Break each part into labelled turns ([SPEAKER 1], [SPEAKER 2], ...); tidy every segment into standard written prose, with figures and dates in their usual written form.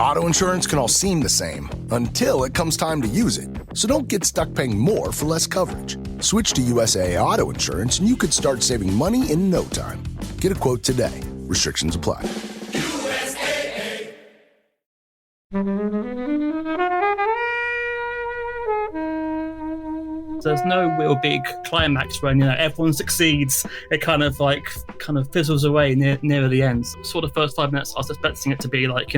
[SPEAKER 1] Auto insurance can all seem the same until it comes time to use it. So don't get stuck paying more for less coverage. Switch to USAA Auto Insurance and you could start saving money in no time. Get a quote today. Restrictions apply. USAA.
[SPEAKER 2] There's no real big climax when everyone succeeds. It kind of fizzles away near the end. Sort of first 5 minutes, I was expecting it to be like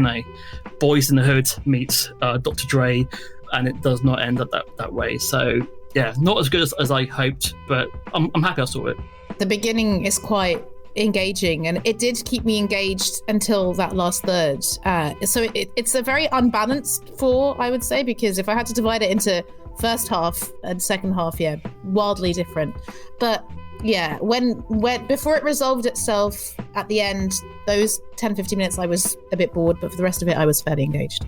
[SPEAKER 2] Boyz in the Hood meets Dr Dre, and it does not end up that way. So yeah, not as good as I hoped, but I'm happy I saw it.
[SPEAKER 3] The beginning is quite engaging, and it did keep me engaged until that last third. So it's a very unbalanced 4, I would say, because if I had to divide it into first half and second half, wildly different. But yeah, when before it resolved itself at the end, those 10-15 minutes I was a bit bored, but for the rest of it I was fairly engaged.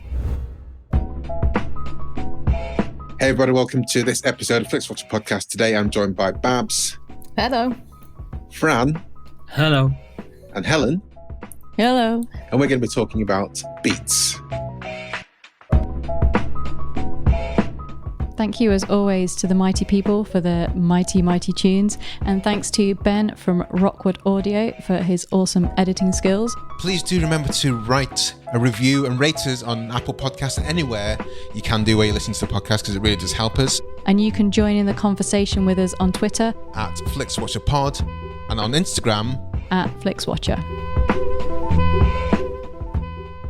[SPEAKER 4] Hey everybody, welcome to this episode of Flixwatcher podcast. Today I'm joined by Babs.
[SPEAKER 3] Hello.
[SPEAKER 4] Fran.
[SPEAKER 2] Hello.
[SPEAKER 4] And Helen.
[SPEAKER 5] Hello.
[SPEAKER 4] And we're going to be talking about beats.
[SPEAKER 5] Thank you, as always, to the mighty people for their mighty, mighty tunes. And thanks to Ben from Rockwood Audio for his awesome editing skills.
[SPEAKER 6] Please do remember to write a review and rate us on Apple Podcasts and anywhere you can do where you listen to the podcast, because it really does help us.
[SPEAKER 5] And you can join in the conversation with us on Twitter
[SPEAKER 6] at FlixWatcherPod and on Instagram
[SPEAKER 5] at Flixwatcher.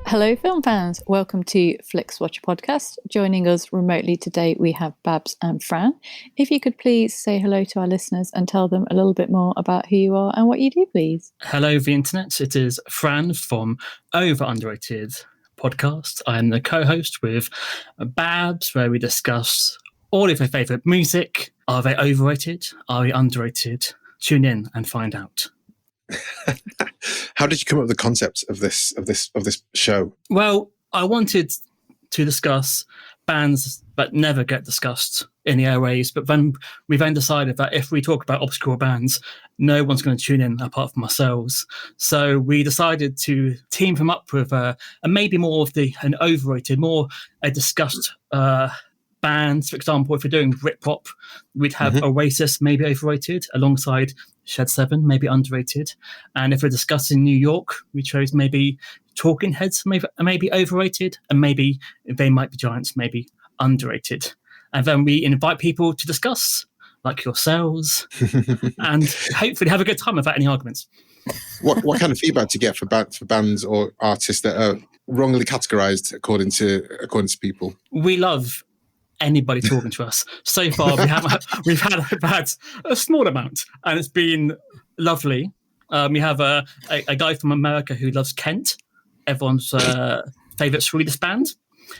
[SPEAKER 5] Hello, film fans. Welcome to Flixwatcher podcast. Joining us remotely today, we have Babs and Fran. If you could please say hello to our listeners and tell them a little bit more about who you are and what you do, please.
[SPEAKER 2] Hello, the internet. It is Fran from Over Underrated podcast. I am the co-host with Babs, where we discuss all of their favourite music. Are they overrated? Are they underrated? Tune in and find out.
[SPEAKER 4] How did you come up with the concept of this show?
[SPEAKER 2] Well, I wanted to discuss bands that never get discussed in the airways, but then we decided that if we talk about obscure bands, no one's going to tune in apart from ourselves. So we decided to team them up with a maybe more of an overrated, more a discussed bands. For example, if we're doing Britpop, we'd have Oasis, maybe overrated, alongside Shed 7, maybe underrated. And if we're discussing New York, we chose maybe Talking Heads, maybe overrated, and maybe They Might Be Giants, maybe underrated. And then we invite people to discuss, like yourselves, and hopefully have a good time without any arguments.
[SPEAKER 4] What kind of feedback do you get for bands or artists that are wrongly categorized according to people? We love
[SPEAKER 2] anybody talking to us. So far, we've had a small amount, and it's been lovely. We have a guy from America who loves Kent, everyone's favourite Swedish band,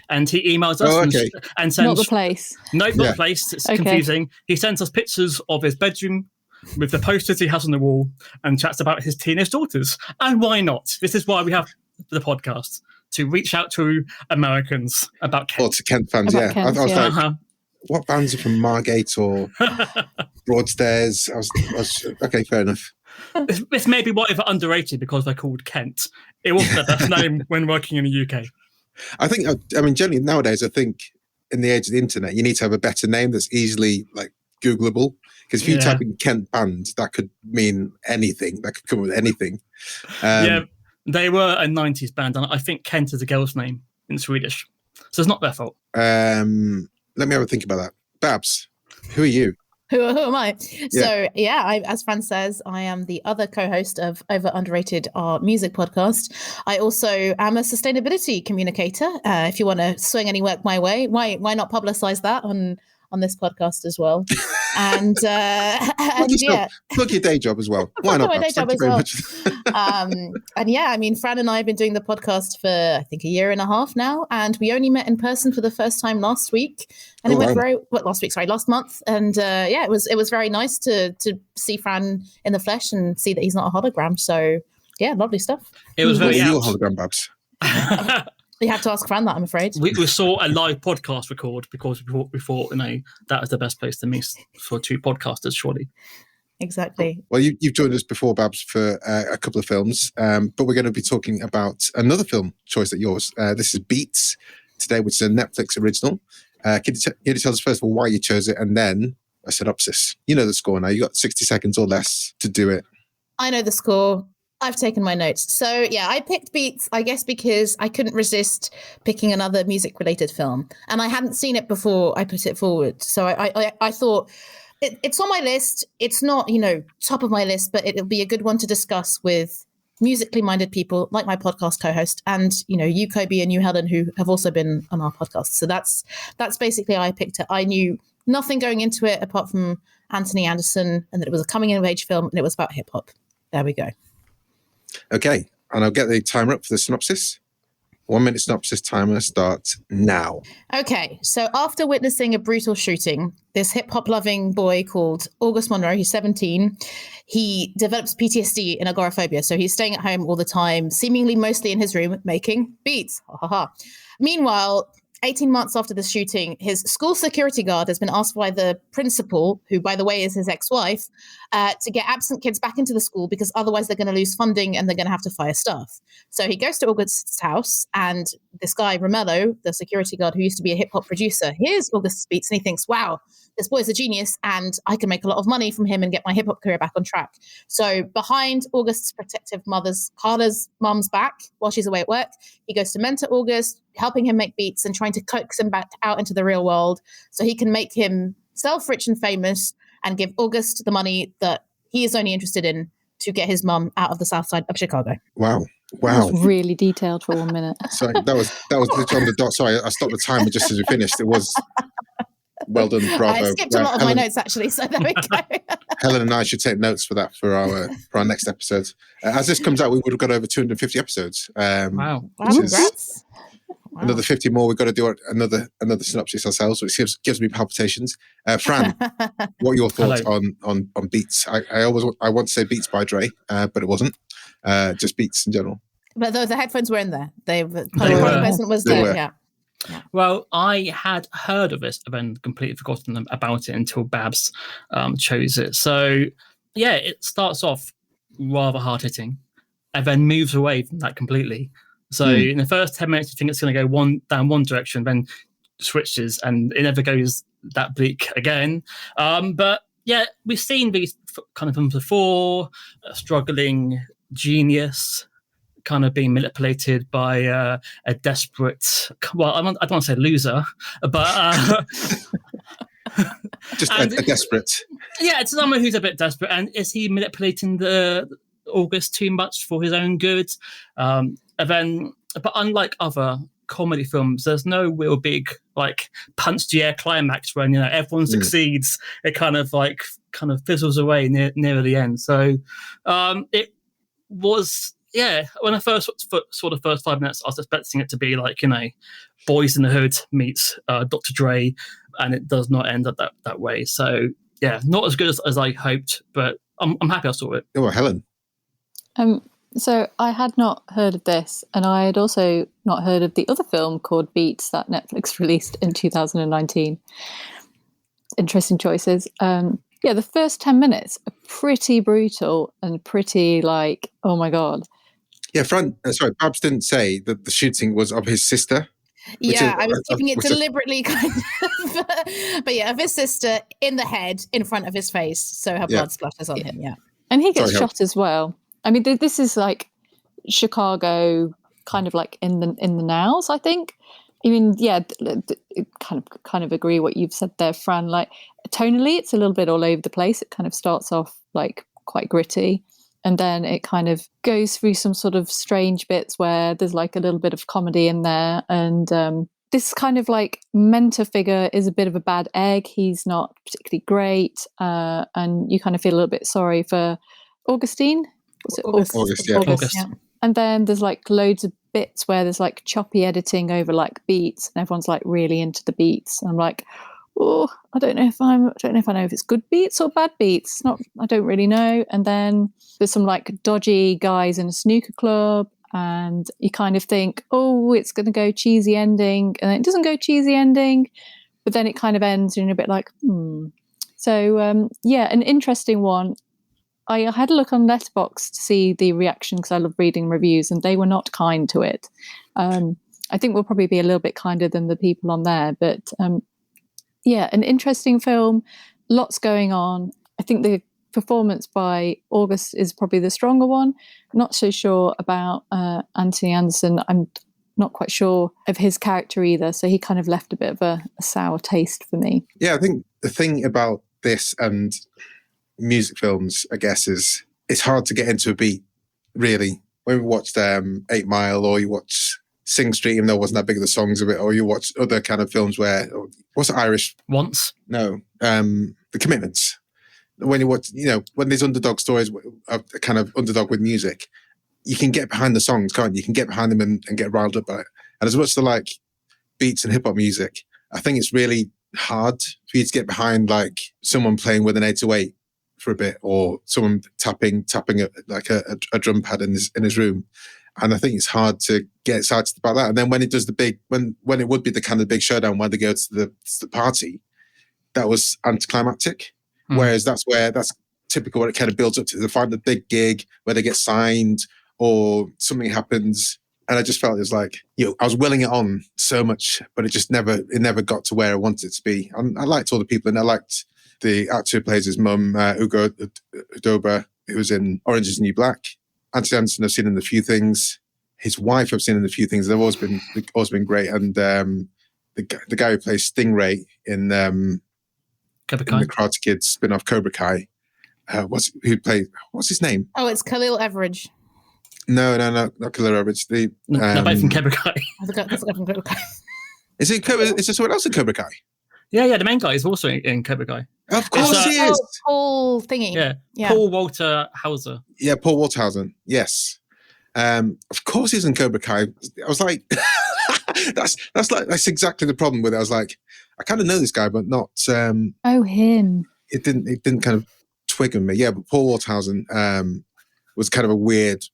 [SPEAKER 2] and he emails us and sends...
[SPEAKER 5] Not the place.
[SPEAKER 2] No, not the place. It's confusing. He sends us pictures of his bedroom with the posters he has on the wall and chats about his teenage daughters. And why not? This is why we have the podcast, to reach out to Americans about Kent.
[SPEAKER 4] Or to Kent fans,
[SPEAKER 5] about Kent,
[SPEAKER 4] I was like, what bands are from Margate or Broadstairs? I was okay, fair enough.
[SPEAKER 2] This may be why they're underrated, because they're called Kent. It wasn't the best name when working in the UK.
[SPEAKER 4] I think, generally nowadays, I think in the age of the internet, you need to have a better name that's easily Googleable. Because if you type in Kent band, that could mean anything. That could come with anything.
[SPEAKER 2] They were a 90s band, and I think Kent is a girl's name in Swedish. So it's not their fault.
[SPEAKER 4] Let me have a think about that. Babs, who are you?
[SPEAKER 3] Who am I? So, as Fran says, I am the other co-host of Over Underrated, our music podcast. I also am a sustainability communicator. If you want to swing any work my way, why not publicize that on this podcast as well? And
[SPEAKER 4] plug your day job as well. Why not?
[SPEAKER 3] My day job as well. Fran and I have been doing the podcast for I think a year and a half now, and we only met in person for the first time last week, and last month, and it was very nice to see Fran in the flesh and see that he's not a hologram. So lovely stuff.
[SPEAKER 2] It was very
[SPEAKER 4] your hologram, Babs.
[SPEAKER 3] You have to ask Fran that, I'm afraid.
[SPEAKER 2] We saw a live podcast record because we thought that was the best place to meet for two podcasters, surely.
[SPEAKER 3] Exactly.
[SPEAKER 4] Well, you've joined us before, Babs, for a couple of films, but we're going to be talking about another film choice at yours. This is Beats today, which is a Netflix original. Can you tell us first of all why you chose it, and then a synopsis? You know the score now. You got 60 seconds or less to do it.
[SPEAKER 3] I know the score. I've taken my notes. So yeah, I picked Beats, I guess, because I couldn't resist picking another music-related film, and I hadn't seen it before I put it forward. So I thought it's on my list. It's not, top of my list, but it'll be a good one to discuss with musically minded people like my podcast co-host and, you, Kobe, and you, Helen, who have also been on our podcast. So that's basically how I picked it. I knew nothing going into it apart from Anthony Anderson and that it was a coming-of-age film and it was about hip-hop. There we go.
[SPEAKER 4] Okay, and I'll get the timer up for the synopsis. 1 minute synopsis timer starts now.
[SPEAKER 3] Okay, so after witnessing a brutal shooting, this hip-hop loving boy called August Monroe, he's 17, he develops PTSD and agoraphobia. So he's staying at home all the time, seemingly mostly in his room, making beats. Ha ha ha. Meanwhile, 18 months after the shooting, his school security guard has been asked by the principal, who, by the way, is his ex-wife, to get absent kids back into the school because otherwise they're going to lose funding and they're going to have to fire staff. So he goes to August's house, and this guy, Romelo, the security guard who used to be a hip-hop producer, hears August's beats and he thinks, wow, this boy's a genius and I can make a lot of money from him and get my hip-hop career back on track. So behind August's protective mother's, Carla's mum's back while she's away at work, he goes to mentor August, helping him make beats and trying to coax him back out into the real world so he can make himself rich and famous and give August the money that he is only interested in to get his mum out of the south side of Chicago.
[SPEAKER 4] Wow.
[SPEAKER 5] That was really detailed for 1 minute.
[SPEAKER 4] Sorry, that was literally on the dot. Sorry, I stopped the timer just as we finished. It was well done, bravo.
[SPEAKER 3] I skipped a lot of my notes actually, so there we go.
[SPEAKER 4] Helen and I should take notes for that for our next episode. As this comes out, we would have got over 250 episodes.
[SPEAKER 2] Wow,
[SPEAKER 3] congrats.
[SPEAKER 4] Wow. Another 50 more. We've got to do another synopsis ourselves, which gives me palpitations. Fran, what are your thoughts on Beats? I want to say Beats by Dre, but it wasn't. Just Beats in general.
[SPEAKER 3] But the headphones were in there. The present was there. Yeah.
[SPEAKER 2] Well, I had heard of this, but then completely forgotten about it until Babs chose it. So, yeah, it starts off rather hard-hitting and then moves away from that completely. So in the first 10 minutes, you think it's going to go down one direction, then switches, and it never goes that bleak again. But, yeah, we've seen these kind of films before, a struggling genius kind of being manipulated by a desperate, well, I don't want to say loser, but
[SPEAKER 4] just a desperate.
[SPEAKER 2] Yeah, it's someone who's a bit desperate. And is he manipulating the August too much for his own good? But unlike other comedy films, there's no real big like punch the air climax when everyone succeeds. It kind of fizzles away near the end. So it was. Yeah, when I first saw the first 5 minutes, I was expecting it to be like, Boyz in the Hood meets Dr. Dre, and it does not end up that way. So, yeah, not as good as I hoped, but I'm happy I saw it.
[SPEAKER 4] Oh, Helen.
[SPEAKER 5] So I had not heard of this, and I had also not heard of the other film called Beats that Netflix released in 2019. Interesting choices. Yeah, the first 10 minutes are pretty brutal and pretty like, oh my God.
[SPEAKER 4] Yeah, Fran, Babs didn't say that the shooting was of his sister.
[SPEAKER 3] Yeah, I was keeping it deliberately kind of. But yeah, of his sister in the head in front of his face. So her blood splatters on him, yeah.
[SPEAKER 5] And he gets shot as well. I mean, this is like Chicago kind of like in the nows, I think. I mean, yeah, kind of agree what you've said there, Fran. Like tonally, it's a little bit all over the place. It kind of starts off like quite gritty. And then it kind of goes through some sort of strange bits where there's like a little bit of comedy in there. And this kind of like mentor figure is a bit of a bad egg. He's not particularly great. And you kind of feel a little bit sorry for Augustine. Was it
[SPEAKER 4] August, yeah.
[SPEAKER 2] August.
[SPEAKER 3] Yeah.
[SPEAKER 5] And then there's like loads of bits where there's like choppy editing over like beats and everyone's like really into the beats. And I'm like, oh, I don't know if I know if it's good beats or bad beats. I don't really know. And then there's some like dodgy guys in a snooker club, and you kind of think, oh, it's going to go cheesy ending, and then it doesn't go cheesy ending, but then it kind of ends and you're a bit like, So yeah, an interesting one. I had a look on Letterboxd to see the reaction because I love reading reviews, and they were not kind to it. I think we'll probably be a little bit kinder than the people on there, but yeah, an interesting film, lots going on. I think the performance by August is probably the stronger one. Not so sure about Anthony Anderson. I'm not quite sure of his character either, so he kind of left a bit of a sour taste for me.
[SPEAKER 4] Yeah, I think the thing about this and music films, I guess, is it's hard to get into a beat, really. When we watched 8 Mile, or you watch Sing Street, even though it wasn't that big of the songs of it, or you watch other kind of films where, what's it, Irish?
[SPEAKER 2] Once?
[SPEAKER 4] No, The Commitments. When you watch, when there's underdog stories, a kind of underdog with music, you can get behind the songs, can't you? You can get behind them and get riled up by it. And as much as I like beats and hip hop music, I think it's really hard for you to get behind like someone playing with an 808 for a bit, or someone tapping a drum pad in his room. And I think it's hard to get excited about that. And then when it does the big, when it would be the kind of big showdown when they go to the party, that was anticlimactic. Whereas that's typical what it kind of builds up to. They find the big gig where they get signed or something happens. And I just felt it was like, I was willing it on so much, but it never got to where I wanted it to be. I liked all the people, and I liked the actor who plays his mum, Uzo Aduba, who was in Orange is the New Black. Anthony Anderson I've seen in a few things. His wife I've seen in a few things. They've always been great. And the guy who plays Stingray in the Karate Kid spin-off Cobra Kai. What's his name?
[SPEAKER 3] Oh, it's Khalil Everage.
[SPEAKER 4] No, not Khalil Everage.
[SPEAKER 2] They're both from Cobra Kai.
[SPEAKER 3] That's from Cobra Kai.
[SPEAKER 4] Is there someone else in Cobra Kai?
[SPEAKER 2] Yeah, the main guy is also in Cobra Kai.
[SPEAKER 4] Of course he is.
[SPEAKER 3] Paul thingy.
[SPEAKER 2] Yeah, Paul Walter Hauser.
[SPEAKER 4] Yeah, Paul Walter Hauser. Yes. Of course he's in Cobra Kai. I was like, that's exactly the problem with it. I was like, I kind of know this guy, but not.
[SPEAKER 5] Him.
[SPEAKER 4] It didn't kind of twig on me. Yeah, but Paul Walter Hauser was kind of a weird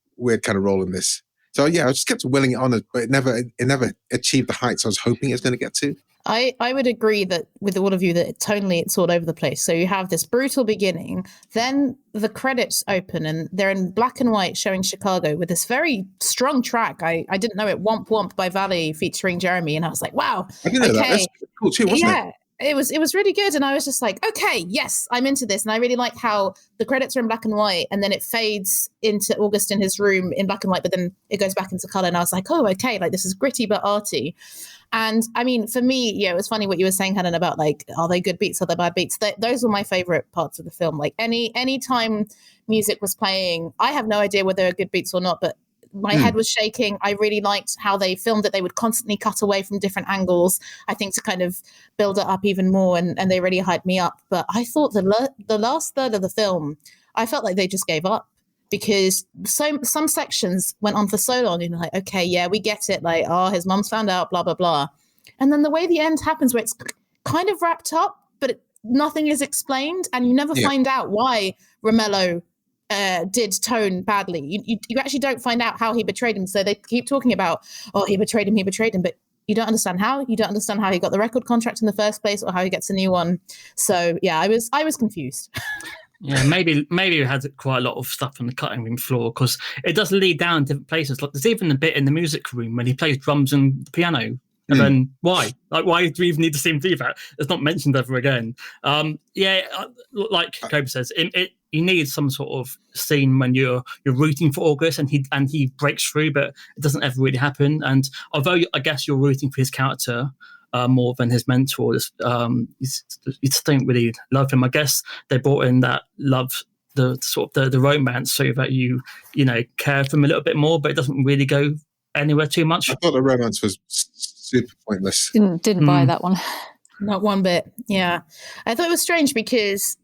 [SPEAKER 4] kind of role in this. So yeah, I just kept willing it on, but it never achieved the heights I was hoping it was going to get to.
[SPEAKER 3] I would agree that with all of you that tonally it's all over the place. So you have this brutal beginning, then the credits open and they're in black and white showing Chicago with this very strong track. I didn't know it, Womp Womp by Valley featuring Jeremy, and I was like, wow.
[SPEAKER 4] I didn't know that. That's cool too, wasn't it?
[SPEAKER 3] It was really good, and I was just like, okay, yes, I'm into this. And I really like how the credits are in black and white, and then it fades into August in his room in black and white, but then it goes back into color, and I was like, oh, okay, like this is gritty but arty. And I mean, for me, it was funny what you were saying, Helen, about like, are they good beats, are they bad beats? Those were my favorite parts of the film. Like any time music was playing, I have no idea whether they're good beats or not, but my head was shaking. I really liked how they filmed it. They would constantly cut away from different angles, I think, to kind of build it up even more. And they really hyped me up. But I thought the last third of the film, I felt like they just gave up, because some sections went on for so long. And you're like, okay, yeah, we get it. Like, oh, his mom's found out, blah, blah, blah. And then the way the end happens, where it's kind of wrapped up, but nothing is explained. And you never find out why Romelo did Tone badly. You actually don't find out how he betrayed him. So they keep talking about, oh, he betrayed him, but you don't understand how. You don't understand how he got the record contract in the first place, or how he gets a new one. So yeah, I was confused.
[SPEAKER 2] Yeah, maybe we had quite a lot of stuff on the cutting room floor, because it does lead down different places. Like there's even a bit in the music room when he plays drums and the piano. And then why? Like, why do we even need to see him do that? It's not mentioned ever again. Like Kobe says, you need some sort of scene when you're rooting for August and he breaks through, but it doesn't ever really happen. And although I guess you're rooting for his character more than his mentor, you just don't really love him. I guess they brought in that love, the sort of the romance, so that you care for him a little bit more, but it doesn't really go anywhere too much.
[SPEAKER 4] I thought the romance was super pointless.
[SPEAKER 5] Didn't buy that one.
[SPEAKER 3] Not one bit. Yeah, I thought it was strange because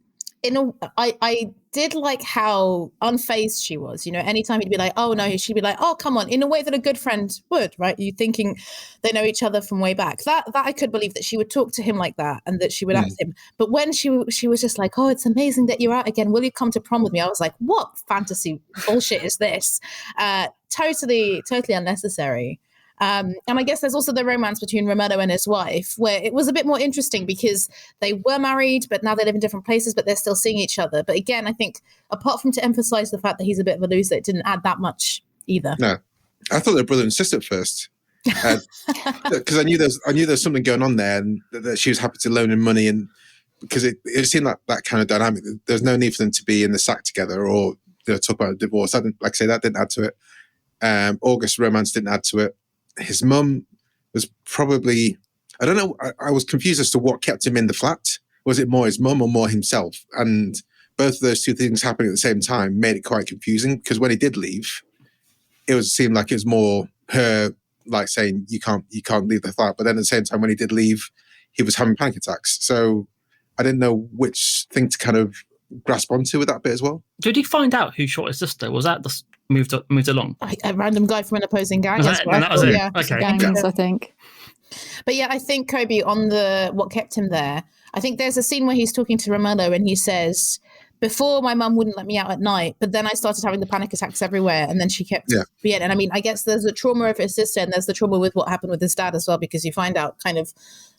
[SPEAKER 3] I did like how unfazed she was. Anytime he'd be like, "Oh no," she'd be like, "Oh come on," in a way that a good friend would, right? You thinking they know each other from way back. That I could believe that she would talk to him like that and that she would ask him. But when she was just like, "Oh, it's amazing that you're out again. Will you come to prom with me?" I was like, "What fantasy bullshit is this?" Totally unnecessary. And I guess there's also the romance between Romelo and his wife, where it was a bit more interesting because they were married, but now they live in different places, but they're still seeing each other. But again, I think apart from to emphasize the fact that he's a bit of a loser, it didn't add that much either.
[SPEAKER 4] No, I thought they were brother and sister at first. Because I knew there's something going on there, and that she was happy to loan him money, and because it seemed like that kind of dynamic. There's no need for them to be in the sack together or talk about a divorce. That didn't add to it. August's romance didn't add to it. His mum was probably, I don't know, I was confused as to what kept him in the flat. Was it more his mum or more himself? And both of those two things happening at the same time made it quite confusing, because when he did leave, seemed like it was more her like saying you can't leave the flat, but then at the same time when he did leave, he was having panic attacks. So I didn't know which thing to kind of grasp onto with that bit as well.
[SPEAKER 2] Did he find out who shot his sister? Was that just moved along?
[SPEAKER 3] A random guy from an opposing gang.
[SPEAKER 2] That was it.
[SPEAKER 3] Yeah,
[SPEAKER 2] okay.
[SPEAKER 5] Gangs, I think.
[SPEAKER 3] But yeah, I think Kobe on what kept him there. I think there's a scene where he's talking to Romelo and he says, before my mum wouldn't let me out at night, but then I started having the panic attacks everywhere, and then she kept me in. And I mean, I guess there's the trauma of his sister, and there's the trauma with what happened with his dad as well, because you find out kind of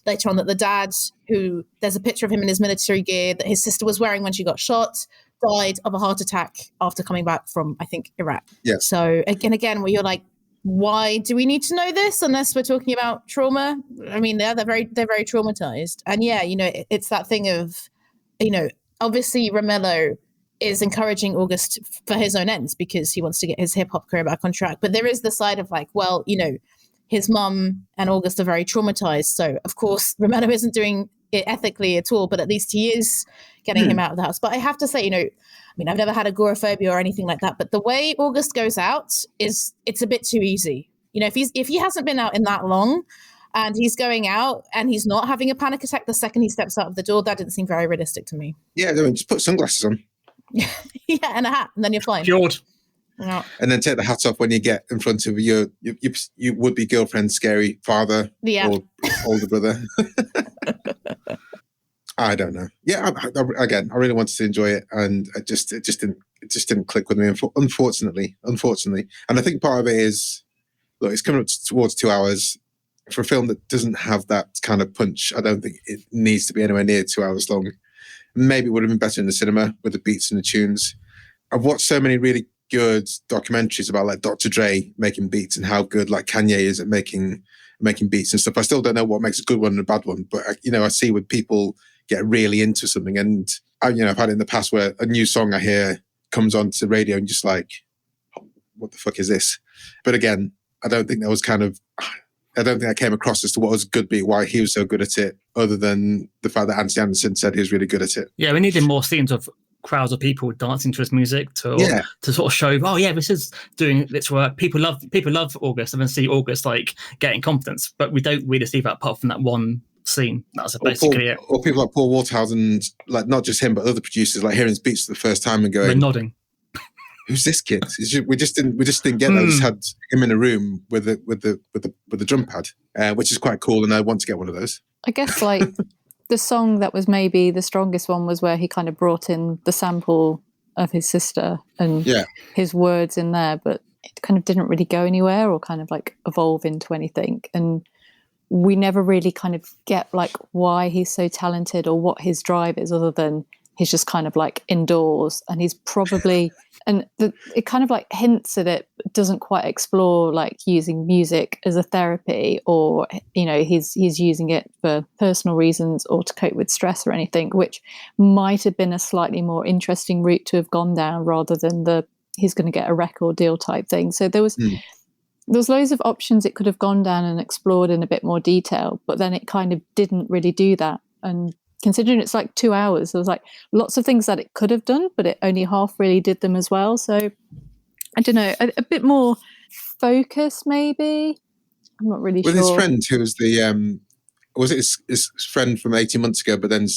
[SPEAKER 3] later on that the dad, who there's a picture of him in his military gear that his sister was wearing when she got shot, died of a heart attack after coming back from, I think, Iraq.
[SPEAKER 4] Yeah.
[SPEAKER 3] So again, where you're like, why do we need to know this unless we're talking about trauma? I mean, they're very traumatized, and yeah, it's that thing of, obviously Romelo is encouraging August for his own ends because he wants to get his hip hop career back on track. But there is the side of like, well, his mum and August are very traumatized. So of course, Romelo isn't doing it ethically at all, but at least he is getting him out of the house. But I have to say, I've never had agoraphobia or anything like that, but the way August goes out it's a bit too easy. If he hasn't been out in that long, and he's going out and he's not having a panic attack the second he steps out of the door, that didn't seem very realistic to me.
[SPEAKER 4] Yeah, just put sunglasses on.
[SPEAKER 3] Yeah, and a hat, and then you're fine.
[SPEAKER 2] Cured.
[SPEAKER 3] Yeah.
[SPEAKER 4] And then take the hat off when you get in front of your would-be girlfriend's scary father or older brother. I don't know. Yeah, I really wanted to enjoy it, and it just didn't click with me, unfortunately. And I think part of it is, look, it's coming up towards 2 hours. For a film that doesn't have that kind of punch, I don't think it needs to be anywhere near 2 hours long. Maybe it would have been better in the cinema with the beats and the tunes. I've watched so many really good documentaries about like Dr. Dre making beats and how good like Kanye is at making beats and stuff. I still don't know what makes a good one and a bad one, but I see when people get really into something, and I've had it in the past where a new song I hear comes onto the radio and just like, oh, what the fuck is this? But again, I don't think that came across as to what was a good beat, why he was so good at it, other than the fact that Anthony Anderson said he was really good at it.
[SPEAKER 2] Yeah, we needed more scenes of crowds of people dancing to his music to sort of show, oh yeah, this is doing its work. People love August, and then see August like getting confidence, but we don't really see that apart from that one scene. That's basically it.
[SPEAKER 4] Or people like Paul Walter Hauser, and like not just him, but other producers, like hearing his beats for the first time and going,
[SPEAKER 2] they're nodding.
[SPEAKER 4] Who's this kid? We just didn't get that. We just had him in a room with the drum pad, which is quite cool, and I want to get one of those.
[SPEAKER 5] I guess like the song that was maybe the strongest one was where he kind of brought in the sample of his sister and his words in there, but it kind of didn't really go anywhere or kind of like evolve into anything. And we never really kind of get like why he's so talented or what his drive is, other than he's just kind of like indoors, and he's probably, and it kind of like hints at it, but doesn't quite explore like using music as a therapy, or he's using it for personal reasons or to cope with stress or anything, which might have been a slightly more interesting route to have gone down rather than he's going to get a record deal type thing. So there was loads of options it could have gone down and explored in a bit more detail, but then it kind of didn't really do that. And considering it's like 2 hours, there was like lots of things that it could have done, but it only half really did them as well. So I don't know, a bit more focus maybe. I'm not really sure.
[SPEAKER 4] With his friend, who was was it his friend from 18 months ago, but then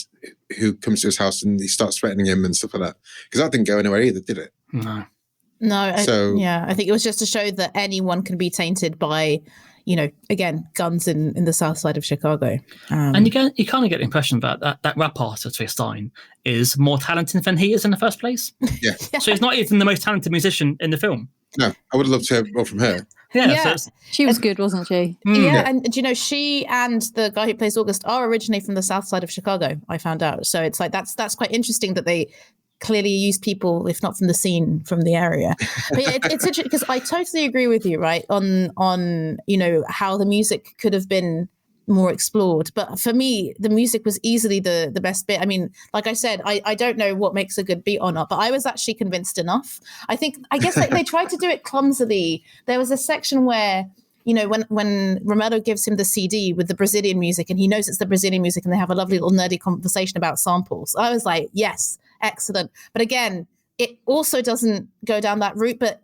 [SPEAKER 4] who comes to his house and he starts threatening him and stuff like that? Because that didn't go anywhere either, did it?
[SPEAKER 3] No, I think it was just to show that anyone can be tainted by, again, guns in the south side of Chicago.
[SPEAKER 2] And you kind of get the impression that rap artist for Stein is more talented than he is in the first place.
[SPEAKER 4] Yeah.
[SPEAKER 2] So he's not even the most talented musician in the film.
[SPEAKER 4] No, I would have loved to hear more from her.
[SPEAKER 2] Yeah.
[SPEAKER 5] She was good, wasn't she?
[SPEAKER 3] Yeah, and do you know, she and the guy who plays August are originally from the south side of Chicago, I found out. So it's like that's quite interesting that they clearly use people, if not from the scene, from the area. But yeah, it's interesting because I totally agree with you, right, on you know, how the music could have been more explored. But for me, the music was easily the best bit. I mean, like I said, I don't know what makes a good beat or not, but I was actually convinced enough. I guess they tried to do it clumsily. There was a section where, you know, when Romelo gives him the CD with the Brazilian music and he knows it's the Brazilian music and they have a lovely little nerdy conversation about samples. I was like, yes, excellent. But again, it also doesn't go down that route, but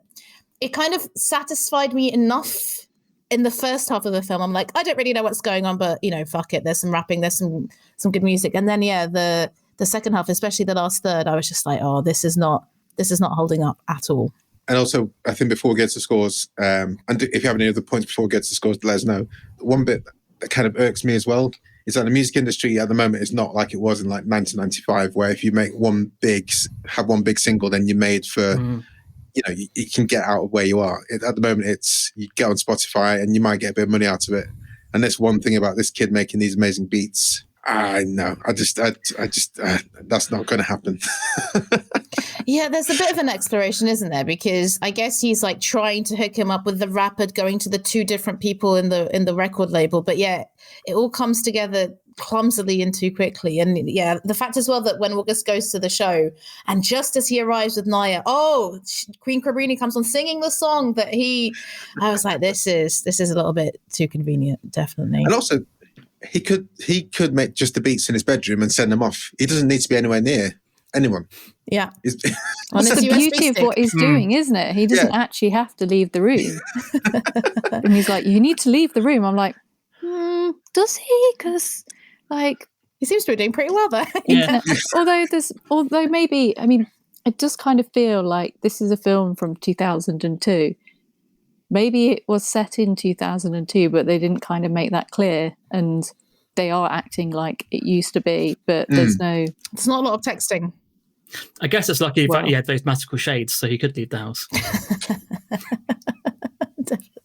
[SPEAKER 3] it kind of satisfied me enough in the first half of the film. I'm like, I don't really know what's going on, but, you know, fuck it. There's some rapping, there's some good music. And then, yeah, the second half, especially the last third, I was just like, oh, this is not holding up at all.
[SPEAKER 4] And also, I think before we get to scores, and if you have any other points before we get to scores, let us know. One bit that kind of irks me as well is that the music industry at the moment is not like it was in like 1995, where if you make one big single, then you're made for... You know, you can get out of where you are. At the moment, it's you get on Spotify and you might get a bit of money out of it. And that's one thing about this kid making these amazing beats. I know. I just that's not going to happen.
[SPEAKER 3] Yeah, there's a bit of an exploration, isn't there? Because I guess he's like trying to hook him up with the rapper, going to the two different people in the record label. But yeah, it all comes together clumsily and too quickly. And yeah, the fact as well that when August goes to the show and just as he arrives with Naya, Queen Cabrini comes on singing the song that I was like, this is a little bit too convenient, definitely.
[SPEAKER 4] And also he could make just the beats in his bedroom and send them off. He doesn't need to be anywhere near anyone.
[SPEAKER 3] Yeah.
[SPEAKER 5] That's the beauty of what he's doing, isn't it? He doesn't actually have to leave the room. And he's like, you need to leave the room. I'm like, does he? Because like
[SPEAKER 3] he seems to be doing pretty well there.
[SPEAKER 2] Yeah.
[SPEAKER 5] although maybe, I mean, it does kind of feel like this is a film from 2002. Maybe it was set in 2002, but they didn't kind of make that clear, and they are acting like it used to be, but it's
[SPEAKER 3] not a lot of texting.
[SPEAKER 2] I guess it's lucky that he had those magical shades, so he could leave the house.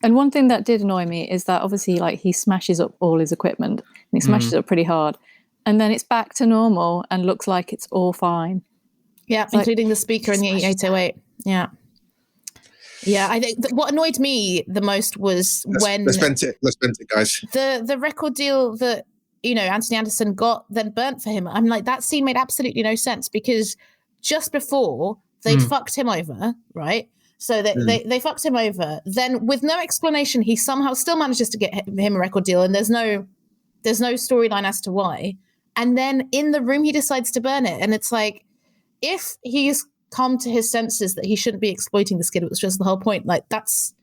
[SPEAKER 5] And one thing that did annoy me is that obviously, like, he smashes up all his equipment, and he smashes it up pretty hard, and then it's back to normal and looks like it's all fine.
[SPEAKER 3] Yeah, it's including the speaker in the 808. Yeah. Yeah, I think what annoyed me the most was when...
[SPEAKER 4] Let's vent it, guys.
[SPEAKER 3] The record deal that, you know, Anthony Anderson got then burnt for him. I'm like, that scene made absolutely no sense because just before they'd fucked him over, right? So they fucked him over. Then with no explanation, he somehow still manages to get him a record deal, and there's no storyline as to why. And then in the room, he decides to burn it. And it's like, if he's come to his senses that he shouldn't be exploiting this kid, it was just the whole point. Like, that's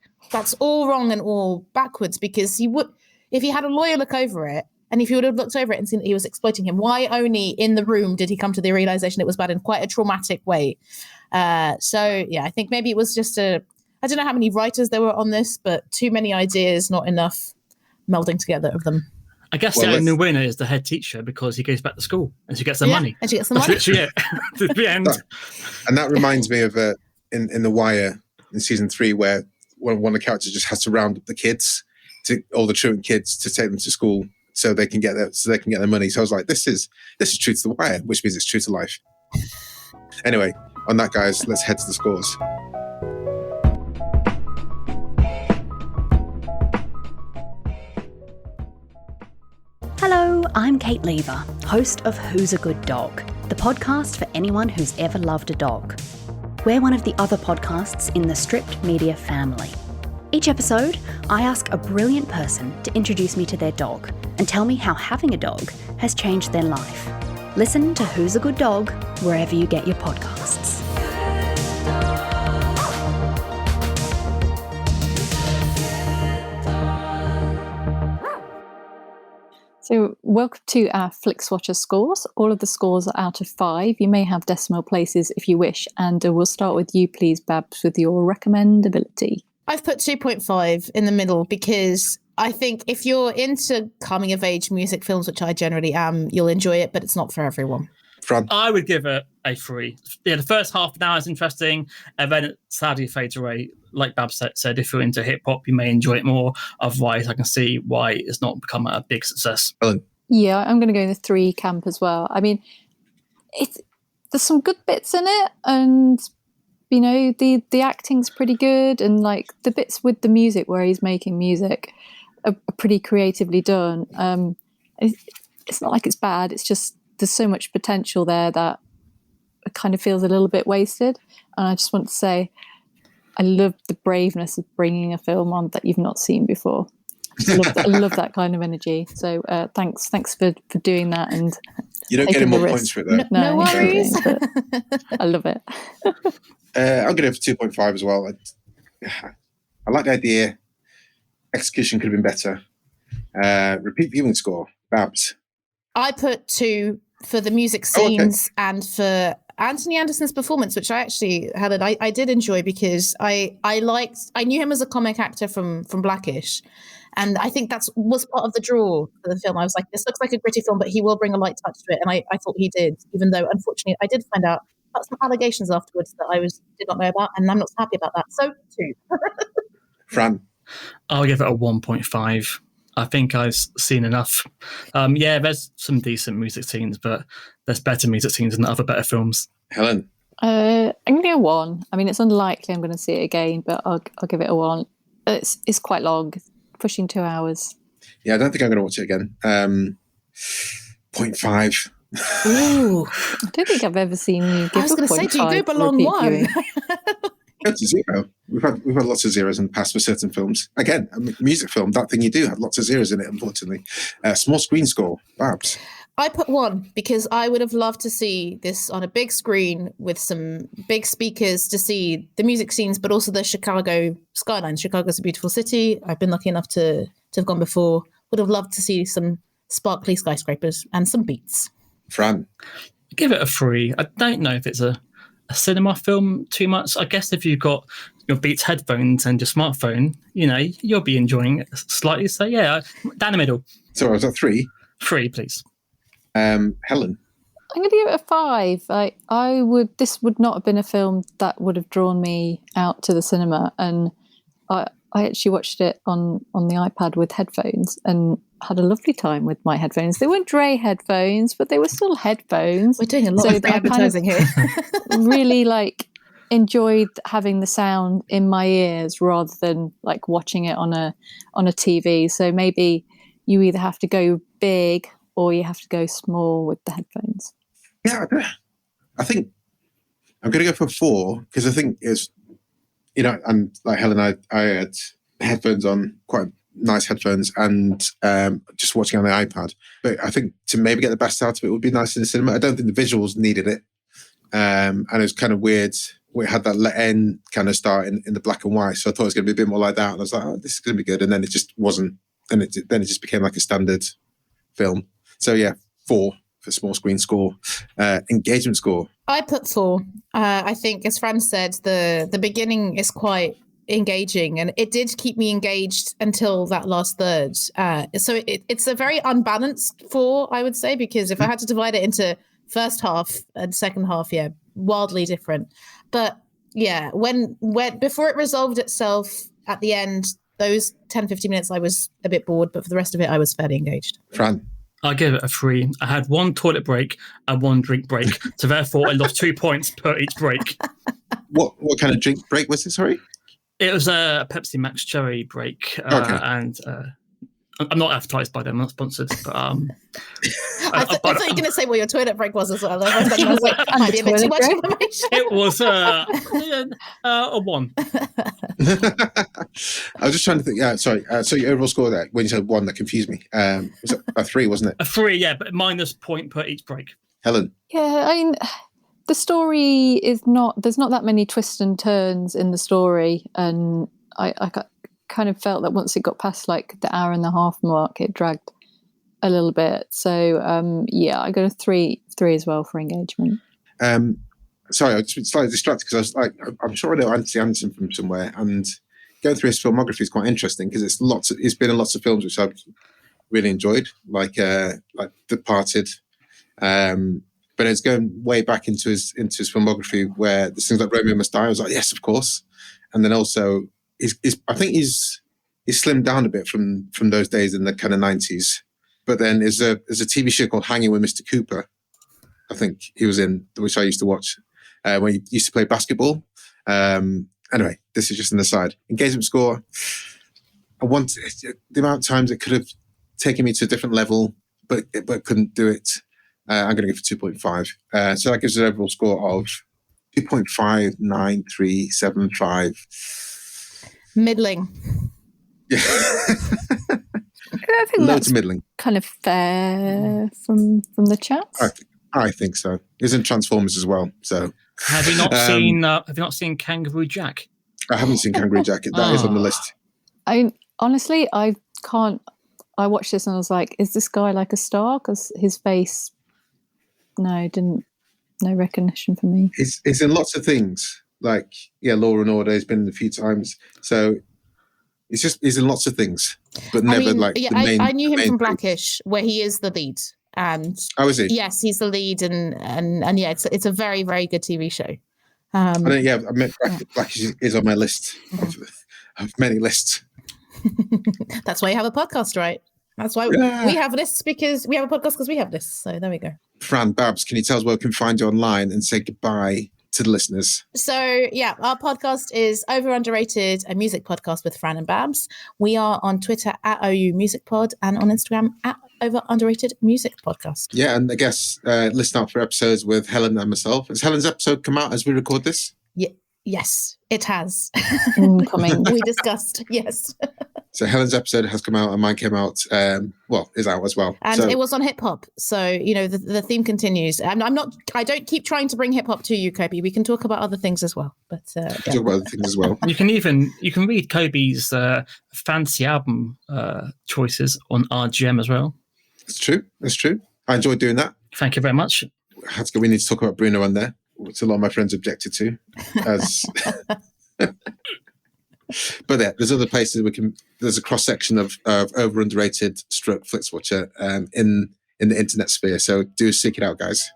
[SPEAKER 3] all wrong and all backwards, because he would, if he had a lawyer look over it, and if he would have looked over it and seen that he was exploiting him, why only in the room did he come to the realization it was bad in quite a traumatic way? So, yeah, I think maybe it was just I don't know how many writers there were on this, but too many ideas, not enough melding together of them.
[SPEAKER 2] I guess the only winner is the head teacher, because he goes back to school and she gets the money.
[SPEAKER 3] And she gets the money.
[SPEAKER 2] That's literally it. The end.
[SPEAKER 4] And that reminds me of in The Wire in season 3, where one of the characters just has to round up the kids, all the truant kids, to take them to school so they can get their money. So I was like, this is true to The Wire, which means it's true to life. Anyway, on that, guys, let's head to the scores.
[SPEAKER 7] Hello, I'm Kate Lever, host of Who's a Good Dog, the podcast for anyone who's ever loved a dog. We're one of the other podcasts in the Stripped Media family. Each episode, I ask a brilliant person to introduce me to their dog and tell me how having a dog has changed their life. Listen to Who's a Good Dog wherever you get your podcasts.
[SPEAKER 5] So welcome to our Flixwatcher scores. All of the scores are out of 5. You may have decimal places if you wish. And we'll start with you, please, Babs, with your recommendability.
[SPEAKER 3] I've put 2.5 in the middle because I think if you're into coming-of-age music films, which I generally am, you'll enjoy it, but it's not for everyone.
[SPEAKER 4] Fran?
[SPEAKER 2] I would give it a 3. Yeah, the first half an hour is interesting, and then it sadly fades away. Like Bab said, if you're into hip hop, you may enjoy it more. Otherwise, I can see why it's not become a big success.
[SPEAKER 4] Helen?
[SPEAKER 5] Yeah, I'm going to go in the 3 camp as well. I mean, there's some good bits in it, and you know, the acting's pretty good, and like the bits with the music where he's making music are pretty creatively done. It's not like it's bad. It's just there's so much potential there that it kind of feels a little bit wasted. And I just want to say, I love the braveness of bringing a film on that you've not seen before. I love that kind of energy. So thanks for doing that. And
[SPEAKER 4] you don't get any more points for it, though.
[SPEAKER 3] No worries.
[SPEAKER 5] I love it.
[SPEAKER 4] I'm going to have 2.5 as well. I like the idea. Execution could have been better. Repeat viewing score, Babs.
[SPEAKER 3] I put 2 for the music scenes and for Anthony Anderson's performance, which I actually I did enjoy because I knew him as a comic actor from Blackish. And I think was part of the draw for the film. I was like, this looks like a gritty film, but he will bring a light touch to it. And I thought he did, even though, unfortunately, I did find out about some allegations afterwards that I did not know about, and I'm not happy about that. So, 2.
[SPEAKER 4] Fran?
[SPEAKER 2] I'll give it a 1.5. I think I've seen enough. There's some decent music scenes, but there's better music scenes in other better films.
[SPEAKER 4] Helen?
[SPEAKER 5] I'm going to go 1. I mean, it's unlikely I'm going to see it again, but I'll give it a 1. It's quite long. Pushing 2 hours.
[SPEAKER 4] Yeah, I don't think I'm going to watch it again. 0.5.
[SPEAKER 3] Ooh.
[SPEAKER 5] I don't think I've ever seen you give
[SPEAKER 3] I was going to say, do you go below 1?
[SPEAKER 4] It's a 0. We've had lots of zeros in the past for certain films. Again, a music film, that thing you do had lots of zeros in it, unfortunately. Small screen score, Babs.
[SPEAKER 3] I put 1 because I would have loved to see this on a big screen with some big speakers to see the music scenes, but also the Chicago skyline. Chicago's a beautiful city. I've been lucky enough to have gone before. Would have loved to see some sparkly skyscrapers and some beats.
[SPEAKER 4] Fran?
[SPEAKER 2] Give it a 3. I don't know if it's a cinema film too much. I guess if you've got your Beats headphones and your smartphone, you know, you'll be enjoying it slightly. So yeah, down the middle.
[SPEAKER 4] So was that 3?
[SPEAKER 2] 3, please.
[SPEAKER 4] Helen?
[SPEAKER 5] I'm going to give it a 5. This would not have been a film that would have drawn me out to the cinema, and I actually watched it on the iPad with headphones and had a lovely time with my headphones. They weren't Dre headphones, but they were still headphones.
[SPEAKER 3] We're doing a lot of advertising here.
[SPEAKER 5] Really enjoyed having the sound in my ears rather than like watching it on a TV. So maybe you either have to go big or you have to go small with the headphones.
[SPEAKER 4] Yeah, I think I'm going to go for 4 because I think it's, you know, and like Helen, I had headphones on, quite nice headphones, and just watching on the iPad. But I think to maybe get the best out of it would be nice in the cinema. I don't think the visuals needed it. And it was kind of weird. We had that let end kind of start in the black and white. So I thought it was going to be a bit more like that. And I was like, oh, this is going to be good. And then it just wasn't. And then it just became like a standard film. So yeah, 4 for small screen score. Engagement score.
[SPEAKER 3] I put 4. I think, as Fran said, the beginning is quite engaging, and it did keep me engaged until that last third. So it's a very unbalanced 4, I would say, because if I had to divide it into first half and second half, yeah, wildly different. But yeah, when before it resolved itself at the end, those 10-15 minutes I was a bit bored, but for the rest of it I was fairly engaged.
[SPEAKER 4] Fran?
[SPEAKER 2] I'll give it a 3. I had 1 toilet break and 1 drink break, so therefore I lost 2 points per each break.
[SPEAKER 4] What kind of drink break was it, sorry?
[SPEAKER 2] It was a Pepsi Max Cherry break, and I'm not advertised by them, I'm not sponsored. But
[SPEAKER 3] I thought you were going to say what your toilet break was as well. I was like, might be a bit too much information.
[SPEAKER 2] It was a 1.
[SPEAKER 4] I was just trying to think. Yeah, sorry. So your overall score there, when you said 1, that confused me. Was it a 3, wasn't it?
[SPEAKER 2] A 3, yeah, but minus point per each break.
[SPEAKER 4] Helen?
[SPEAKER 5] Yeah, I mean, the story is not. There's not that many twists and turns in the story, and I kind of felt that once it got past like the hour and a half mark, it dragged a little bit. So yeah, I got a 3 as well for engagement.
[SPEAKER 4] Sorry, I was slightly distracted because I was like, I'm sure I know Anthony Anderson from somewhere, and going through his filmography is quite interesting because it's been in lots of films which I've really enjoyed, like Departed, But it's going way back into his filmography, where there's things like Romeo Must Die. I was like, yes, of course. And then also, I think he's slimmed down a bit from those days in the kind of 90s. But then there's a TV show called Hanging with Mr. Cooper, I think he was in, which I used to watch when he used to play basketball. Anyway, this is just an aside. Engagement score, the amount of times it could have taken me to a different level, but couldn't do it. I'm going to give it 2.5. So that gives an overall score of 2.59375.
[SPEAKER 3] Middling.
[SPEAKER 5] I
[SPEAKER 4] Yeah.
[SPEAKER 5] think
[SPEAKER 4] Low
[SPEAKER 5] that's
[SPEAKER 4] to middling.
[SPEAKER 5] kind of fair from the chat.
[SPEAKER 4] I think so. He's in Transformers as well. So
[SPEAKER 2] Have you not seen Kangaroo Jack?
[SPEAKER 4] I haven't seen Kangaroo Jack. That is on the list.
[SPEAKER 5] I can't. I watched this and I was like, is this guy like a star? Because his face, no recognition for me.
[SPEAKER 4] He's in lots of things. Like, Law and Order. He's been in a few times. So he's in lots of things, but never the main.
[SPEAKER 3] I knew him from
[SPEAKER 4] thing.
[SPEAKER 3] Blackish, where he is the lead. And
[SPEAKER 4] is he?
[SPEAKER 3] Yes, he's the lead, and yeah, it's a very, very good TV show.
[SPEAKER 4] I meant Blackish is on my list of many lists.
[SPEAKER 3] That's why you have a podcast, right? That's why we have lists, because we have a podcast because we have lists. So there we go.
[SPEAKER 4] Fran, Babs, can you tell us where we can find you online and say goodbye to the listeners?
[SPEAKER 3] So yeah, our podcast is Over Underrated, a music podcast with Fran and Babs. We are on Twitter at OU Music Pod and on Instagram at Over Underrated Music Podcast. Yeah,
[SPEAKER 4] and I guess listen out for episodes with Helen and myself. Has Helen's episode come out as we record this?
[SPEAKER 3] Yes, it has.
[SPEAKER 5] Coming.
[SPEAKER 3] We discussed, yes.
[SPEAKER 4] So Helen's episode has come out and mine came out, is out as well.
[SPEAKER 3] And it was on hip hop. So, the theme continues. I don't keep trying to bring hip hop to you, Kobe. We can talk about other things as well. But
[SPEAKER 4] talk about other things as well.
[SPEAKER 2] You can read Kobe's fancy album choices on RGM as well.
[SPEAKER 4] It's true. I enjoyed doing that.
[SPEAKER 2] Thank you very much.
[SPEAKER 4] We need to talk about Bruno on there, which a lot of my friends objected to. But there's other places there's a cross section of over underrated stroke Flixwatcher in the internet sphere. So do seek it out, guys.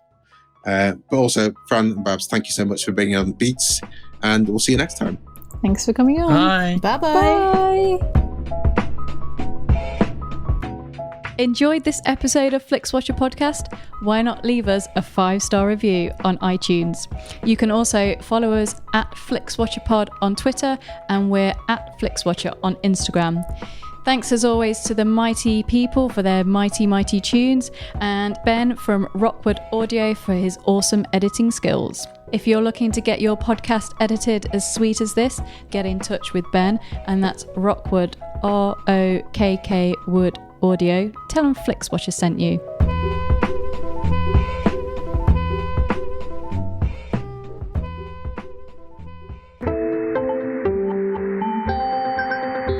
[SPEAKER 4] But also, Fran and Babs, thank you so much for being on Beats, and we'll see you next time.
[SPEAKER 5] Thanks for coming on.
[SPEAKER 2] Bye.
[SPEAKER 3] Bye-bye.
[SPEAKER 5] Bye. Enjoyed this episode of Flixwatcher podcast? Why not leave us a 5-star review on iTunes? You can also follow us at FlixWatcherPod on Twitter, and we're at FlixWatcher on Instagram. Thanks as always to the mighty people for their mighty, mighty tunes, and Ben from Rockwood Audio for his awesome editing skills. If you're looking to get your podcast edited as sweet as this, get in touch with Ben, and that's Rockwood, ROKK Wood Audio. Tell them Flixwatcher sent you.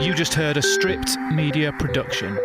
[SPEAKER 8] You just heard a Stripped Media production.